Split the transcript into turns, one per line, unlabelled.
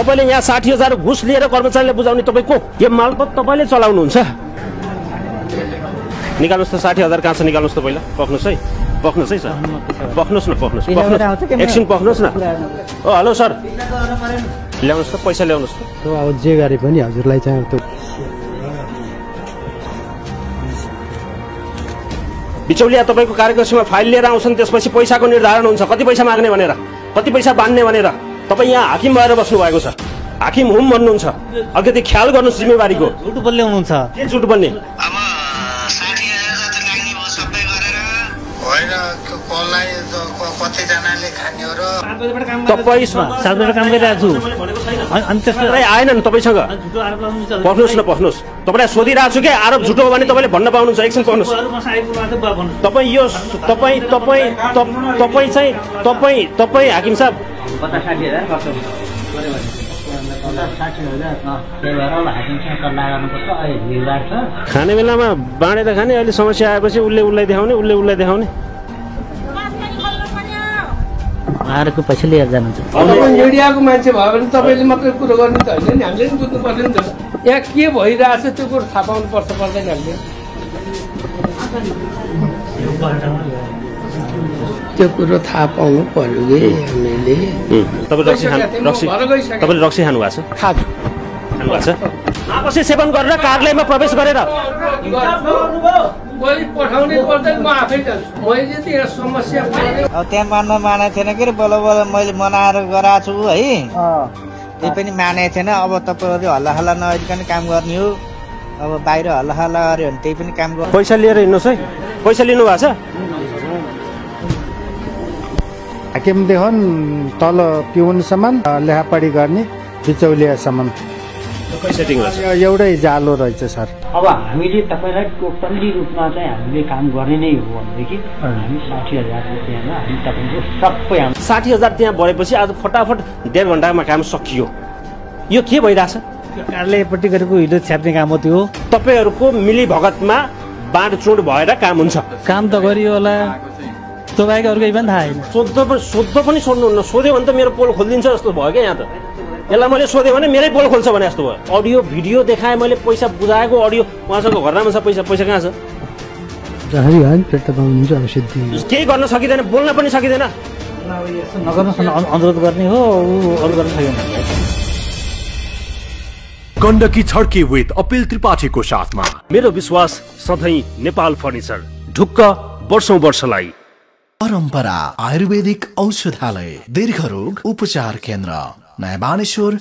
तपाईले यहाँ 60,000 घुस लिएर कर्मचारीले बुझाउने तपाईको के मालपत तपाईले चलाउनुहुन्छ? निकाल्नुस् त 60,000 कहाँ छ निकाल्नुस् त पहिला। पक्नुस् है सर। पक्नुस् न पक्नुस् एकछिन पक्नुस् न। ओ हेलो सर ल्याउनुस् त पैसा ल्याउनुस् त।
अब जे गरे पनि हजुरलाई चाहिँ त्यो
बिचौलिया तपाईको कार्यकक्षमा फाइल लिएर आउँछन्, त्यसपछि पैसाको निर्धारण हुन्छ कति पैसा माग्ने भनेर, कति पैसा बाँड्ने भनेर। तपाईँ यहाँ हाकिम भएर बस्नु भएको छ, हाकिम हुम भन्नुहुन्छ। अलिकति ख्याल गर्नुहोस् जिम्मेवारीको।
झुट बोल्ने हुनुहुन्छ।
के झुट बोल्ने?
अब 60,000 जति लाग्ने भयो सबै गरेर होइन कसलाई कति जनाले खाने हो र
तपाईँ
7 बजे काम गरिरहेको छु अनि त्यसलाई
आएन नि तपाईसँग।
झुटो आरोप लगाउनु छ।
पक्नुस् न पक्नुस्। तपाईँलाई सोधिरहेको छु कि आरोप झुटो हो भने तपाईँले भन्न पाउनुहुन्छ। एकछिन पक्नुस्। तपाईँ यो तपाईँ हाकिम साहब
50-60,000 खर्च हुन्छ। 50-60,000 त्यही भएर अब हाकिमसँग सल्लाह गर्नुपर्छ। अहिले भिडभाड छ।
खाने बेलामा बाँडेर खाने, अहिले समस्या आएपछि उसलाई देखाउने उसलाई देखाउने।
उहाँहरूको पैसा लिएर जानुहुन्छ।
तपाईँ मिडियाको मान्छे भयो भने तपाईँले मात्रै कुरो गर्नु त होइन नि, हामीले पनि बुझ्नु पर्यो नि त। यहाँ के भइरहेछ त्यो कुरो थाहा पाउनु पर्छ पर्दैन हामीले। त्यो कुरो थाहा पाउनु पर्यो कि हामीले।
तपाईँले रक्सी खानु भएको छ?
खानु
भएको छ। आपसी सेवन गरेर कार्यालयमा प्रवेश गरेर
पठाउने पर्दैन, म आफै जान्छु। मैले त यहाँ समस्या
अब त्यहाँ मानेको थिएन कि बोलो मैले मनाएर गराएको छु है, त्यही पनि मानेको थिएन। अब तपाईँहरू हल्ला हल्ला नगरिकन काम गर्ने हो। अब बाहिर हल्ला हल्ला गऱ्यो भने त्यही पनि काम गर्नु।
पैसा लिएर हिँड्नुहोस् है। पैसा लिनु भएको छ?
हाकिमले हुन् तल पिउनसम्म लेखापढी गर्ने बिचौलियासम्म एउटै जालो रहेछ सर।
अब हामीले तपाईँलाई टोटल्ली रूपमा चाहिँ हामीले काम गर्ने नै हो भनेदेखि हामी 60,000 रुपियाँमा हामी तपाईँको सबै
60,000 त्यहाँ भरेपछि आज फटाफट 1.5 घण्टामा काम सकियो। यो के भइरहेछ?
कार्यालयपट्टि गरेको हिलो छ्याप्ने काम हो त्यो।
तपाईँहरूको मिली भगतमा बाँडचुँड भएर काम हुन्छ।
काम त गरियो होला, त्यो बाहेक अरू केही पनि थाहा छैन।
सोध्न पनि सोध्नुहुन्न। सोध्यो भने त मेरो पोल खोलिदिन्छ जस्तो भयो क्या यहाँ त। यसलाई मैले सोधेँ भने मेरै पोल खोल्छ भने जस्तो भयो। अडियो भिडियो देखाएँ मैले, पैसा बुझाएको अडियो उहाँसँग घरमा छ। पैसा कहाँ छ? केही गर्न सकिँदैन, बोल्न पनि सकिँदैन।
नगर्नुहोस् न, अनुरोध गर्ने हो, अरू गर्न सकिँदैन।
गण्डकी छड्के विथ अपिल त्रिपाठीको साथमा
मेरो विश्वास सधैँ नेपाल फर्निचर, ढुक्क वर्षौंलाई।
परम्परा आयुर्वेदिक औषधालय, दीर्घरोग उपचार केन्द्र, नयाँ बानेश्वर।